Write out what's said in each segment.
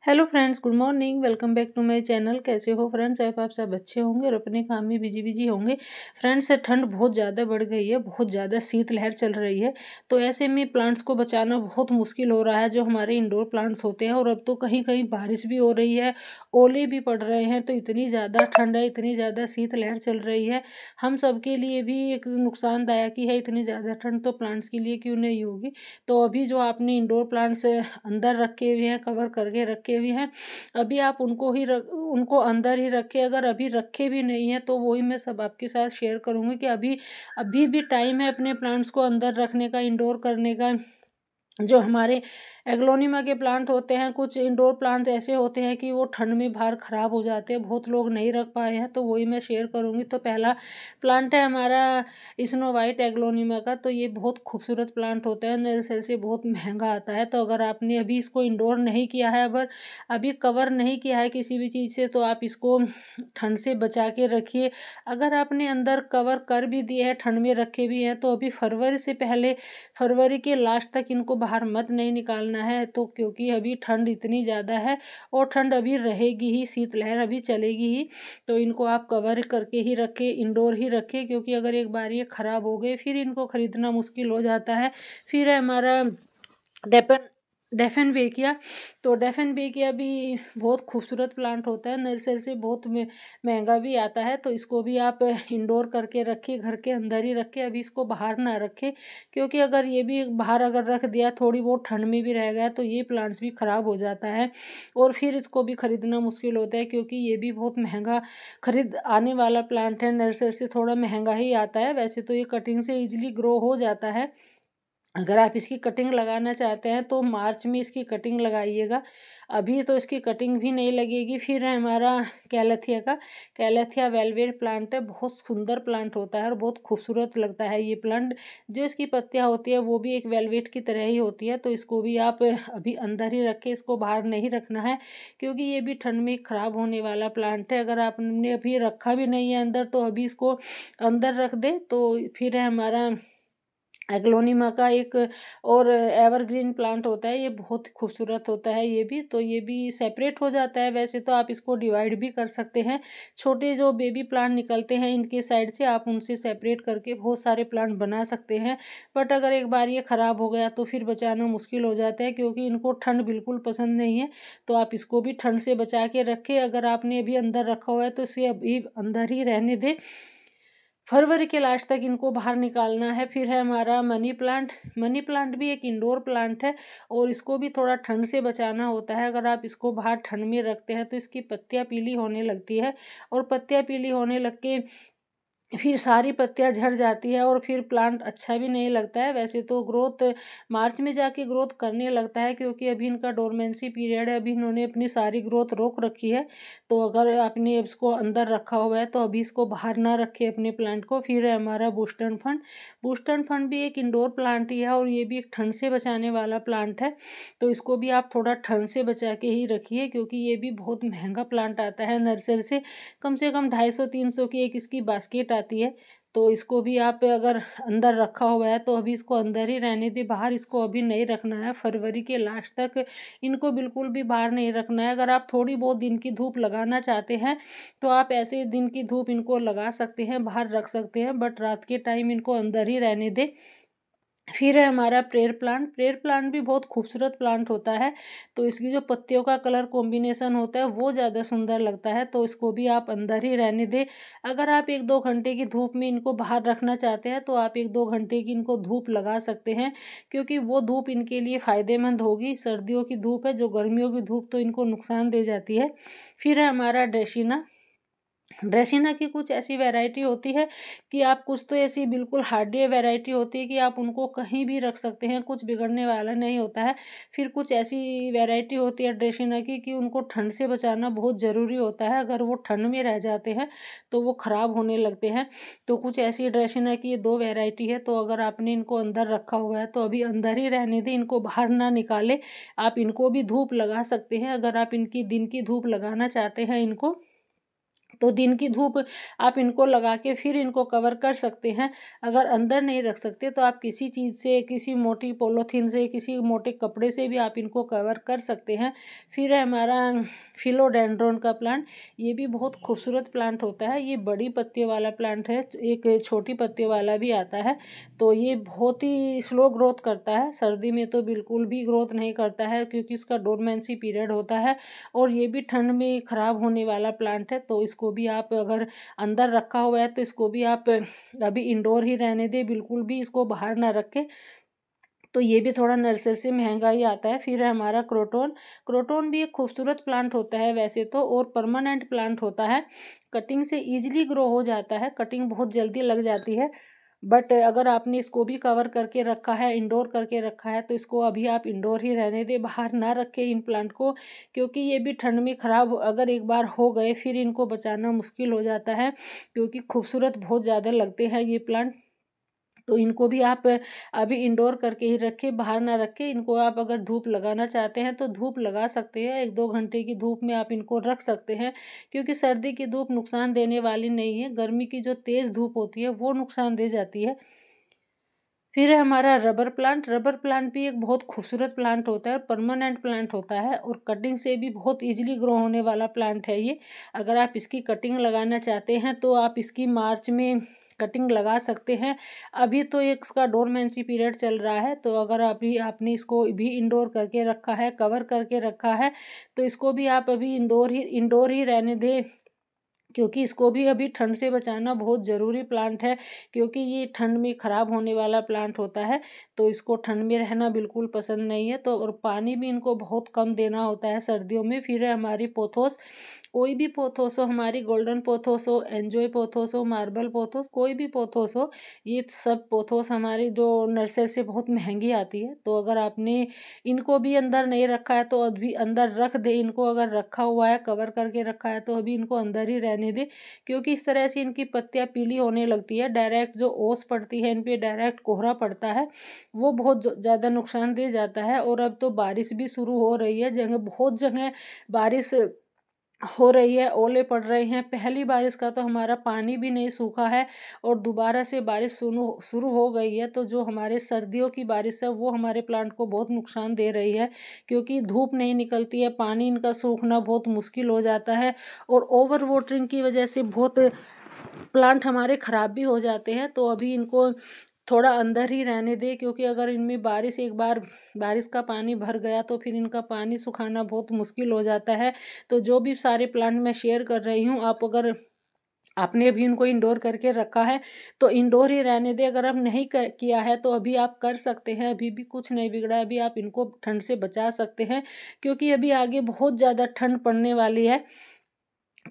Hello friends, good morning. Welcome back to my channel. कैसे हो friends? आप सब अच्छे होंगे और अपने काम में बिजी बिजी होंगे। फ्रेंड्स, ठंड बहुत ज़्यादा बढ़ गई है, बहुत ज़्यादा शीतलहर चल रही है। तो ऐसे में प्लांट्स को बचाना बहुत मुश्किल हो रहा है, जो हमारे इंडोर प्लांट्स होते हैं। और अब तो कहीं कहीं बारिश भी हो रही है, ओले भी पड़ रहे हैं। तो इतनी ज़्यादा ठंड है, इतनी ज़्यादा शीतलहर चल रही है, हम सब के लिए भी एक नुकसानदायक ही है। इतनी ज़्यादा ठंड तो प्लांट्स के लिए क्यों नहीं होगी। तो अभी जो आपने इंडोर प्लांट्स अंदर रखे हुए हैं, कवर करके रखे हुए हैं, अभी आप उनको अंदर ही रखें। अगर अभी रखे भी नहीं है तो वही मैं सब आपके साथ शेयर करूँगी कि अभी अभी भी टाइम है अपने प्लांट्स को अंदर रखने का, इंडोर करने का। जो हमारे एग्लोनिमा के प्लांट होते हैं, कुछ इंडोर प्लांट ऐसे होते हैं कि वो ठंड में बाहर ख़राब हो जाते हैं, बहुत लोग नहीं रख पाए हैं, तो वही मैं शेयर करूँगी। तो पहला प्लांट है हमारा स्नो वाइट एग्लोनिमा का। तो ये बहुत खूबसूरत प्लांट होता है, नर्सरी से बहुत महंगा आता है। तो अगर आपने अभी इसको इंडोर नहीं किया है, अगर अभी कवर नहीं किया है किसी भी चीज़ से, तो आप इसको ठंड से बचा के रखिए। अगर आपने अंदर कवर कर भी दिए हैं, ठंड में रखे भी हैं, तो अभी फरवरी से पहले, फरवरी के लास्ट तक इनको बाहर मत नहीं निकालना है। तो क्योंकि अभी ठंड इतनी ज़्यादा है और ठंड अभी रहेगी ही, शीतलहर अभी चलेगी ही। तो इनको आप कवर करके ही रखें, इंडोर ही रखें, क्योंकि अगर एक बार ये ख़राब हो गए फिर इनको ख़रीदना मुश्किल हो जाता है। फिर है हमारा डेपन डेफन बेकिया। तो डेफन बेकिया भी बहुत खूबसूरत प्लांट होता है, नर्सरी से बहुत महंगा भी आता है। तो इसको भी आप इंडोर करके रखिए, घर के अंदर ही रखें, अभी इसको बाहर ना रखें। क्योंकि अगर ये भी बाहर अगर रख दिया, थोड़ी बहुत ठंड में भी रह गया, तो ये प्लांट्स भी ख़राब हो जाता है और फिर इसको भी ख़रीदना मुश्किल होता है, क्योंकि ये भी बहुत महंगा खरीद आने वाला प्लांट है। नर्सरी से थोड़ा महंगा ही आता है। वैसे तो ये कटिंग से ईजिली ग्रो हो जाता है। अगर आप इसकी कटिंग लगाना चाहते हैं तो मार्च में इसकी कटिंग लगाइएगा, अभी तो इसकी कटिंग भी नहीं लगेगी। फिर है हमारा कैलेथिया का। कैलेथिया वेलवेट प्लांट है, बहुत सुंदर प्लांट होता है और बहुत खूबसूरत लगता है ये प्लांट। जो इसकी पत्तियां होती है वो भी एक वेलवेट की तरह ही होती है। तो इसको भी आप अभी अंदर ही रखें, इसको बाहर नहीं रखना है, क्योंकि ये भी ठंड में ख़राब होने वाला प्लांट है। अगर आपने अभी रखा भी नहीं है अंदर, तो अभी इसको अंदर रख दे। तो फिर है हमारा एग्लोनिमा का एक और एवरग्रीन प्लांट होता है, ये बहुत खूबसूरत होता है ये भी। तो ये भी सेपरेट हो जाता है, वैसे तो आप इसको डिवाइड भी कर सकते हैं। छोटे जो बेबी प्लांट निकलते हैं इनके साइड से, आप उनसे सेपरेट करके बहुत सारे प्लांट बना सकते हैं। बट अगर एक बार ये ख़राब हो गया तो फिर बचाना मुश्किल हो जाता है, क्योंकि इनको ठंड बिल्कुल पसंद नहीं है। तो आप इसको भी ठंड से बचा के रखें। अगर आपने अभी अंदर रखा हुआ है तो इसे अभी अंदर ही रहने दें, फरवरी के लास्ट तक इनको बाहर निकालना है। फिर है हमारा मनी प्लांट। मनी प्लांट भी एक इंडोर प्लांट है और इसको भी थोड़ा ठंड से बचाना होता है। अगर आप इसको बाहर ठंड में रखते हैं तो इसकी पत्तियां पीली होने लगती है, और पत्तियां पीली होने लग के फिर सारी पत्तियां झड़ जाती है और फिर प्लांट अच्छा भी नहीं लगता है। वैसे तो ग्रोथ मार्च में जाके ग्रोथ करने लगता है, क्योंकि अभी इनका डोरमेंसी पीरियड है, अभी इन्होंने अपनी सारी ग्रोथ रोक रखी है। तो अगर आपने इसको अंदर रखा हुआ है तो अभी इसको बाहर ना रखें अपने प्लांट को। फिर है हमारा बूस्टन फंड। बूस्टन फंड भी एक इंडोर प्लांट ही है और ये भी एक ठंड से बचाने वाला प्लांट है। तो इसको भी आप थोड़ा ठंड से बचा के ही रखिए, क्योंकि ये भी बहुत महंगा प्लांट आता है नर्सरी से कम 250-300 की एक इसकी बास्केट आती है। तो इसको भी आप अगर अंदर रखा हुआ है तो अभी इसको अंदर ही रहने दें, बाहर इसको अभी नहीं रखना है। फरवरी के लास्ट तक इनको बिल्कुल भी बाहर नहीं रखना है। अगर आप थोड़ी बहुत दिन की धूप लगाना चाहते हैं तो आप ऐसे दिन की धूप इनको लगा सकते हैं, बाहर रख सकते हैं, बट रात के टाइम इनको अंदर ही रहने दें। फिर है हमारा प्रेयर प्लांट। प्रेयर प्लांट भी बहुत खूबसूरत प्लांट होता है। तो इसकी जो पत्तियों का कलर कॉम्बिनेशन होता है वो ज़्यादा सुंदर लगता है। तो इसको भी आप अंदर ही रहने दें। अगर आप 1-2 घंटे की धूप में इनको बाहर रखना चाहते हैं तो आप 1-2 घंटे की इनको धूप लगा सकते हैं, क्योंकि वो धूप इनके लिए फ़ायदेमंद होगी। सर्दियों की धूप है, जो गर्मियों की धूप तो इनको नुकसान दे जाती है। फिर है हमारा ड्रेसिना। ड्रेसिना की कुछ ऐसी वैरायटी होती है कि आप, कुछ तो ऐसी बिल्कुल हार्डी वैरायटी होती है कि आप उनको कहीं भी रख सकते हैं, कुछ बिगड़ने वाला नहीं होता है। फिर कुछ ऐसी वैरायटी होती है ड्रेसिना की कि उनको ठंड से बचाना बहुत ज़रूरी होता है। अगर वो ठंड में रह जाते हैं तो वो ख़राब होने लगते हैं। तो कुछ ऐसी ड्रेसिना की ये दो वैरायटी है। तो अगर आपने इनको अंदर रखा हुआ है तो अभी अंदर ही रहने दें, इनको बाहर ना निकालें। आप इनको भी धूप लगा सकते हैं, अगर आप इनकी दिन की धूप लगाना चाहते हैं इनको, तो दिन की धूप आप इनको लगा के फिर इनको कवर कर सकते हैं। अगर अंदर नहीं रख सकते तो आप किसी चीज़ से, किसी मोटी पॉलीथीन से, किसी मोटे कपड़े से भी आप इनको कवर कर सकते हैं। फिर है हमारा फिलोडेंड्रोन का प्लांट। ये भी बहुत खूबसूरत प्लांट होता है। ये बड़ी पत्तियों वाला प्लांट है, एक छोटी पत्तियों वाला भी आता है। तो ये बहुत ही स्लो ग्रोथ करता है, सर्दी में तो बिल्कुल भी ग्रोथ नहीं करता है क्योंकि इसका डोरमेंसी पीरियड होता है। और ये भी ठंड में ख़राब होने वाला प्लांट है, तो इसको भी आप अगर अंदर रखा हुआ है तो इसको भी आप अभी इंडोर ही रहने दें, बिल्कुल भी इसको बाहर ना रखें। तो ये भी थोड़ा नर्सरी से महंगा ही आता है। फिर है हमारा क्रोटोन। क्रोटोन भी एक खूबसूरत प्लांट होता है वैसे तो, और परमानेंट प्लांट होता है। कटिंग से ईजिली ग्रो हो जाता है, कटिंग बहुत जल्दी लग जाती है। बट अगर आपने इसको भी कवर करके रखा है, इंडोर करके रखा है, तो इसको अभी आप इंडोर ही रहने दें, बाहर ना रखें इन प्लांट को, क्योंकि ये भी ठंड में ख़राब अगर एक बार हो गए फिर इनको बचाना मुश्किल हो जाता है, क्योंकि खूबसूरत बहुत ज़्यादा लगते हैं ये प्लांट। तो इनको भी आप अभी इंडोर करके ही रखें, बाहर ना रखें। इनको आप अगर धूप लगाना चाहते हैं तो धूप लगा सकते हैं, 1-2 घंटे की धूप में आप इनको रख सकते हैं, क्योंकि सर्दी की धूप नुकसान देने वाली नहीं है, गर्मी की जो तेज़ धूप होती है वो नुकसान दे जाती है। फिर है हमारा रबर प्लांट। रबर प्लांट भी एक बहुत खूबसूरत प्लांट होता है और परमानेंट प्लांट होता है, और कटिंग से भी बहुत ईजिली ग्रो होने वाला प्लांट है ये। अगर आप इसकी कटिंग लगाना चाहते हैं तो आप इसकी मार्च में कटिंग लगा सकते हैं। अभी तो एक इसका डोरमेंसी पीरियड चल रहा है, तो अगर अभी आपने इसको भी इंडोर करके रखा है, कवर करके रखा है, तो इसको भी आप अभी इंडोर ही रहने दें, क्योंकि इसको भी अभी ठंड से बचाना बहुत ज़रूरी प्लांट है, क्योंकि ये ठंड में ख़राब होने वाला प्लांट होता है। तो इसको ठंड में रहना बिल्कुल पसंद नहीं है, तो और पानी भी इनको बहुत कम देना होता है सर्दियों में। फिर है हमारी पोथोस। कोई भी पोथोस हो, हमारी गोल्डन पोथोस हो, एंजॉय पोथोस हो, मार्बल पोथोस, कोई भी पोथोस हो, ये सब पोथोस हमारी जो नर्सरी से बहुत महंगी आती है। तो अगर आपने इनको भी अंदर नहीं रखा है तो अभी अंदर रख दे इनको, अगर रखा हुआ है कवर करके रखा है तो अभी इनको अंदर ही रहने दे, क्योंकि इस तरह से इनकी पत्तियां पीली होने लगती है, डायरेक्ट जो ओस पड़ती है इन पे, डायरेक्ट कोहरा पड़ता है, वो बहुत ज़्यादा नुकसान दे जाता है। और अब तो बारिश भी शुरू हो रही है, जगह बहुत जगह बारिश हो रही है, ओले पड़ रहे हैं। पहली बारिश का तो हमारा पानी भी नहीं सूखा है, और दोबारा से बारिश शुरू शुरू हो गई है, तो जो हमारे सर्दियों की बारिश है वो हमारे प्लांट को बहुत नुकसान दे रही है, क्योंकि धूप नहीं निकलती है, पानी इनका सूखना बहुत मुश्किल हो जाता है, और ओवर वाटरिंग की वजह से बहुत प्लांट हमारे ख़राब भी हो जाते हैं। तो अभी इनको थोड़ा अंदर ही रहने दें, क्योंकि अगर इनमें बारिश एक बार बारिश का पानी भर गया तो फिर इनका पानी सुखाना बहुत मुश्किल हो जाता है। तो जो भी सारे प्लांट मैं शेयर कर रही हूँ, आप अगर आपने भी इनको इंडोर करके रखा है तो इंडोर ही रहने दें। अगर आप नहीं किया है तो अभी आप कर सकते हैं, अभी भी कुछ नहीं बिगड़ा है, अभी आप इनको ठंड से बचा सकते हैं, क्योंकि अभी आगे बहुत ज़्यादा ठंड पड़ने वाली है।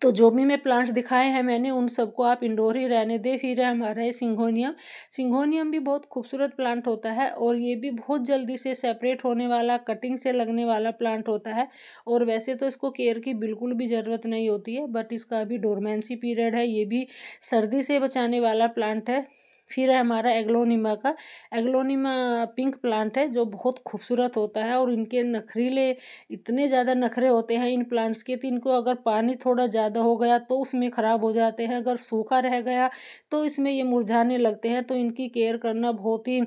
तो जो भी मैं प्लांट्स दिखाए हैं मैंने, उन सबको आप इंडोर ही रहने दें। फिर है हमारा ये सिंघोनियम। सिंघोनियम भी बहुत खूबसूरत प्लांट होता है, और ये भी बहुत जल्दी से सेपरेट होने वाला, कटिंग से लगने वाला प्लांट होता है। और वैसे तो इसको केयर की बिल्कुल भी ज़रूरत नहीं होती है, बट इसका अभी डोरमेंसी पीरियड है। ये भी सर्दी से बचाने वाला प्लांट है। फिर है हमारा एग्लोनिमा का। एग्लोनिमा पिंक प्लांट है जो बहुत खूबसूरत होता है, और इनके नखरीले, इतने ज़्यादा नखरे होते हैं इन प्लांट्स के, तो इनको अगर पानी थोड़ा ज़्यादा हो गया तो उसमें ख़राब हो जाते हैं, अगर सूखा रह गया तो इसमें ये मुरझाने लगते हैं। तो इनकी केयर करना बहुत ही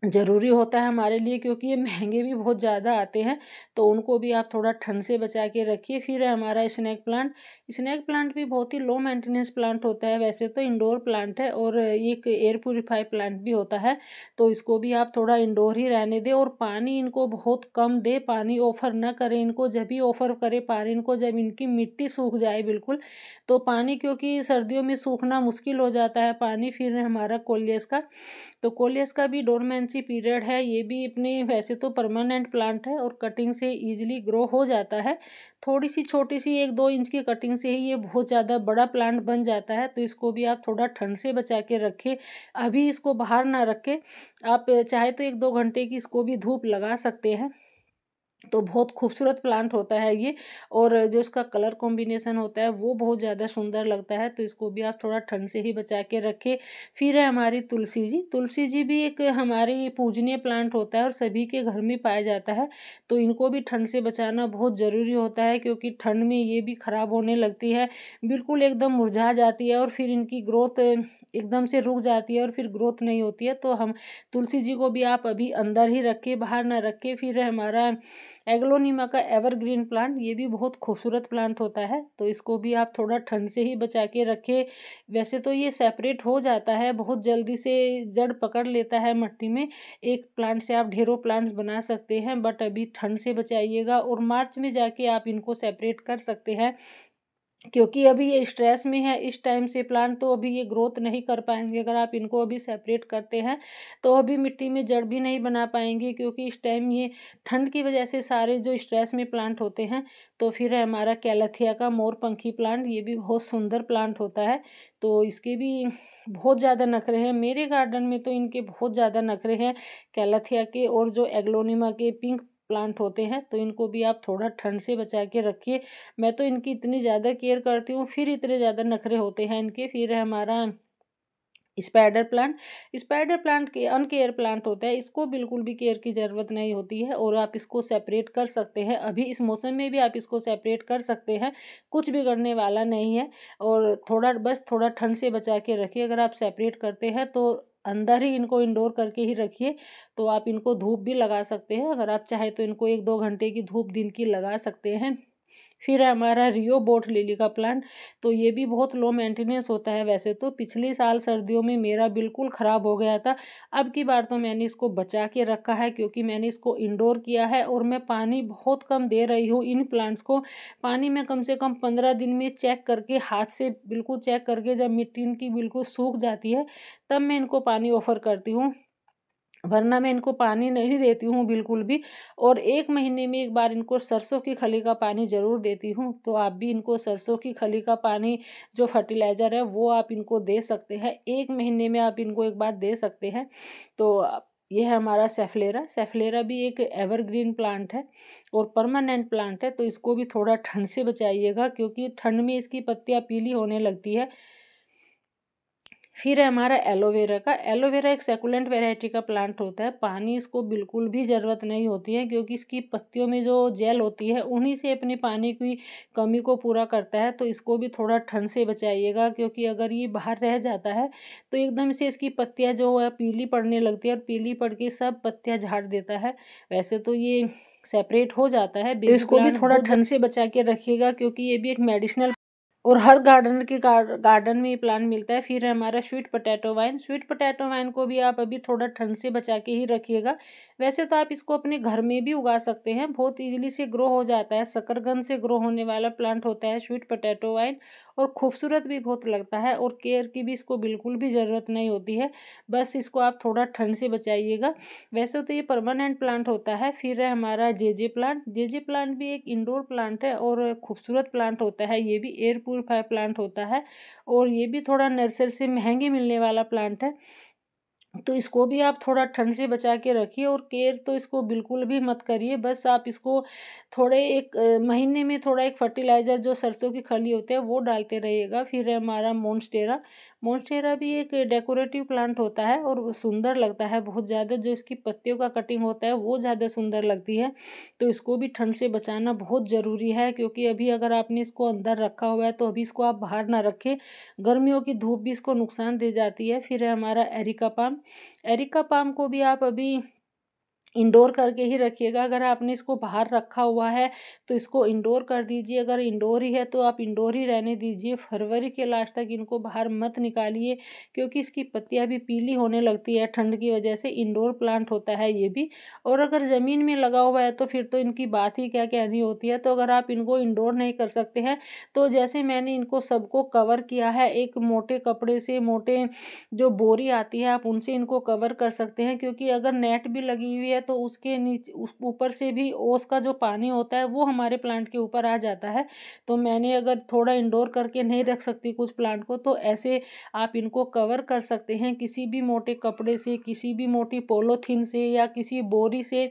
ज़रूरी होता है हमारे लिए, क्योंकि ये महंगे भी बहुत ज़्यादा आते हैं। तो उनको भी आप थोड़ा ठंड से बचा के रखिए। फिर है हमारा स्नेक प्लांट। स्नेक प्लांट भी बहुत ही लो मेंटेनेंस प्लांट होता है, वैसे तो इंडोर प्लांट है, और एक एयर प्यूरीफाई प्लांट भी होता है। तो इसको भी आप थोड़ा इंडोर ही रहने दें, और पानी इनको बहुत कम दे, पानी ऑफर ना करें इनको। जब भी ऑफर करे पानी इनको, जब इनकी मिट्टी सूख जाए बिल्कुल, तो पानी, क्योंकि सर्दियों में सूखना मुश्किल हो जाता है पानी। फिर है हमारा कोलियस का। तो कोलियस का भी डोरमेंसी पीरियड है, ये भी अपने वैसे तो परमानेंट प्लांट है, और कटिंग से इजीली ग्रो हो जाता है। थोड़ी सी छोटी सी 1-2 इंच की कटिंग से ही ये बहुत ज़्यादा बड़ा प्लांट बन जाता है। तो इसको भी आप थोड़ा ठंड से बचा के रखें, अभी इसको बाहर ना रखें। आप चाहे तो 1-2 घंटे की इसको भी धूप लगा सकते हैं। तो बहुत खूबसूरत प्लांट होता है ये, और जो इसका कलर कॉम्बिनेशन होता है वो बहुत ज़्यादा सुंदर लगता है। तो इसको भी आप थोड़ा ठंड से ही बचा के रखें। फिर है हमारी तुलसी जी। तुलसी जी भी एक हमारी पूजनीय प्लांट होता है और सभी के घर में पाया जाता है। तो इनको भी ठंड से बचाना बहुत ज़रूरी होता है, क्योंकि ठंड में ये भी ख़राब होने लगती है, बिल्कुल एकदम मुरझा जाती है और फिर इनकी ग्रोथ एकदम से रुक जाती है और फिर ग्रोथ नहीं होती है। तो हम तुलसी जी को भी आप अभी अंदर ही रखें, बाहर ना रखें। फिर हमारा एग्लोनिमा का एवरग्रीन प्लांट, ये भी बहुत खूबसूरत प्लांट होता है। तो इसको भी आप थोड़ा ठंड से ही बचा के रखें। वैसे तो ये सेपरेट हो जाता है बहुत जल्दी से, जड़ पकड़ लेता है मिट्टी में। एक प्लांट से आप ढेरों प्लांट्स बना सकते हैं, बट अभी ठंड से बचाइएगा और मार्च में जाके आप इनको सेपरेट कर सकते हैं, क्योंकि अभी ये स्ट्रेस में है इस टाइम से प्लांट, तो अभी ये ग्रोथ नहीं कर पाएंगे। अगर आप इनको अभी सेपरेट करते हैं तो अभी मिट्टी में जड़ भी नहीं बना पाएंगे, क्योंकि इस टाइम ये ठंड की वजह से सारे जो स्ट्रेस में प्लांट होते हैं। तो फिर है हमारा कैलाथिया का मोरपंखी प्लांट, ये भी बहुत सुंदर प्लांट होता है। तो इसके भी बहुत ज़्यादा नखरे हैं मेरे गार्डन में, तो इनके बहुत ज़्यादा नखरे हैं कैलाथिया के। और जो एग्लोनिमा के पिंक प्लांट होते हैं, तो इनको भी आप थोड़ा ठंड से बचा के रखिए। मैं तो इनकी इतनी ज़्यादा केयर करती हूँ, फिर इतने ज़्यादा नखरे होते हैं इनके। फिर है हमारा स्पाइडर प्लांट। स्पाइडर प्लांट के अनकेयर प्लांट होता है, इसको बिल्कुल भी केयर की ज़रूरत नहीं होती है, और आप इसको सेपरेट कर सकते हैं। अभी इस मौसम में भी आप इसको सेपरेट कर सकते हैं, कुछ बिगड़ने वाला नहीं है। और थोड़ा बस थोड़ा ठंड से बचा के रखिए। अगर आप सेपरेट करते हैं तो अंदर ही इनको इंडोर करके ही रखिए। तो आप इनको धूप भी लगा सकते हैं, अगर आप चाहे तो इनको 1-2 घंटे की धूप दिन की लगा सकते हैं। फिर है हमारा रियो बोट लिली का प्लांट। तो ये भी बहुत लो मेंटेनेंस होता है। वैसे तो पिछले साल सर्दियों में मेरा बिल्कुल ख़राब हो गया था। अब की बार तो मैंने इसको बचा के रखा है, क्योंकि मैंने इसको इंडोर किया है और मैं पानी बहुत कम दे रही हूँ इन प्लांट्स को। पानी में कम से कम 15 दिन में चेक करके, हाथ से बिल्कुल चेक करके, जब मिट्टी इनकी बिल्कुल सूख जाती है तब मैं इनको पानी ऑफर करती हूँ, वरना मैं इनको पानी नहीं देती हूँ बिल्कुल भी। और 1 महीने में एक बार इनको सरसों की खली का पानी ज़रूर देती हूँ। तो आप भी इनको सरसों की खली का पानी, जो फर्टिलाइज़र है, वो आप इनको दे सकते हैं। 1 महीने में आप इनको एक बार दे सकते हैं। तो ये है हमारा सेफलेरा। सेफलेरा भी एक एवरग्रीन प्लांट है और परमानेंट प्लांट है। तो इसको भी थोड़ा ठंड से बचाइएगा, क्योंकि ठंड में इसकी पत्तियाँ पीली होने लगती है। फिर है हमारा एलोवेरा का। एलोवेरा एक सेकुलेंट वैरायटी का प्लांट होता है। पानी इसको बिल्कुल भी ज़रूरत नहीं होती है, क्योंकि इसकी पत्तियों में जो जेल होती है उन्हीं से अपनी पानी की कमी को पूरा करता है। तो इसको भी थोड़ा ठंड से बचाइएगा, क्योंकि अगर ये बाहर रह जाता है तो एकदम से इसकी पत्तियाँ जो है पीली पड़ने लगती है, और पीली पड़ के सब पत्तियाँ झाड़ देता है। वैसे तो ये सेपरेट हो जाता है, तो इसको भी थोड़ा ठंड से बचा के रखिएगा, क्योंकि ये भी एक मेडिसिनल, और हर गार्डन में ये प्लांट मिलता है। फिर है हमारा sweet potato wine. Sweet potato wine को भी आप अभी थोड़ा ठंड से बचा के ही रखिएगा। वैसे तो आप इसको अपने घर में भी उगा सकते हैं, बहुत इजीली से ग्रो हो जाता है। शकरकंद से ग्रो होने वाला प्लांट होता है स्वीट पोटैटो वाइन, और खूबसूरत भी बहुत लगता है, और केयर की भी इसको बिल्कुल भी ज़रूरत नहीं होती है। बस इसको आप थोड़ा ठंड से बचाइएगा। वैसे तो ये परमानेंट प्लांट होता है। फिर है हमारा जेजे प्लांट। जेजे प्लांट भी एक इंडोर प्लांट है और खूबसूरत प्लांट होता है। ये भी एयर प्यूरीफायर प्लांट होता है, और ये भी थोड़ा नर्सरी से महंगे मिलने वाला प्लांट है। तो इसको भी आप थोड़ा ठंड से बचा के रखिए, और केयर तो इसको बिल्कुल भी मत करिए। बस आप इसको थोड़े एक महीने में थोड़ा एक फर्टिलाइज़र जो सरसों की खली होते हैं वो डालते रहिएगा। फिर है हमारा मोन्स्टेरा। मोन्स्टेरा भी एक डेकोरेटिव प्लांट होता है और वो सुंदर लगता है बहुत ज़्यादा। जो इसकी पत्तियों का कटिंग होता है वो ज़्यादा सुंदर लगती है। तो इसको भी ठंड से बचाना बहुत ज़रूरी है, क्योंकि अभी अगर आपने इसको अंदर रखा हुआ है तो अभी इसको आप बाहर ना रखें, गर्मियों की धूप भी इसको नुकसान दे जाती है। फिर है हमारा एरिका पाम। एरिका पाम को भी आप अभी इंडोर करके ही रखिएगा। अगर आपने इसको बाहर रखा हुआ है तो इसको इंडोर कर दीजिए, अगर इंडोर ही है तो आप इंडोर ही रहने दीजिए। फरवरी के लास्ट तक इनको बाहर मत निकालिए, क्योंकि इसकी पत्तियां भी पीली होने लगती है ठंड की वजह से। इंडोर प्लांट होता है ये भी, और अगर ज़मीन में लगा हुआ है तो फिर तो इनकी बात ही क्या कहनी होती है। तो अगर आप इनको इंडोर नहीं कर सकते हैं तो जैसे मैंने इनको सबको कवर किया है, एक मोटे कपड़े से, मोटे जो बोरी आती है आप उनसे इनको कवर कर सकते हैं, क्योंकि अगर नेट भी लगी हुई है तो उसके नीचे ऊपर से भी ओस का जो पानी होता है वो हमारे प्लांट के ऊपर आ जाता है। तो मैंने अगर थोड़ा इंडोर करके नहीं रख सकती कुछ प्लांट को, तो ऐसे आप इनको कवर कर सकते हैं किसी भी मोटे कपड़े से, किसी भी मोटी पॉलीथीन से, या किसी बोरी से।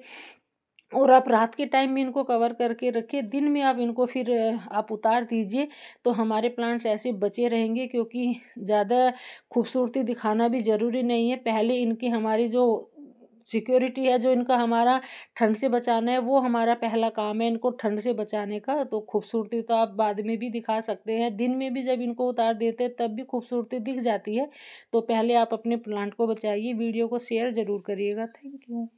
और आप रात के टाइम में इनको कवर करके रखिए, दिन में आप इनको फिर आप उतार दीजिए, तो हमारे प्लांट्स ऐसे बचे रहेंगे। क्योंकि ज़्यादा खूबसूरती दिखाना भी ज़रूरी नहीं है, पहले इनकी हमारी जो सिक्योरिटी है, जो इनका हमारा ठंड से बचाना है, वो हमारा पहला काम है इनको ठंड से बचाने का। तो खूबसूरती तो आप बाद में भी दिखा सकते हैं, दिन में भी जब इनको उतार देते हैं तब भी खूबसूरती दिख जाती है। तो पहले आप अपने प्लांट को बचाइए। वीडियो को शेयर ज़रूर करिएगा। Thank you.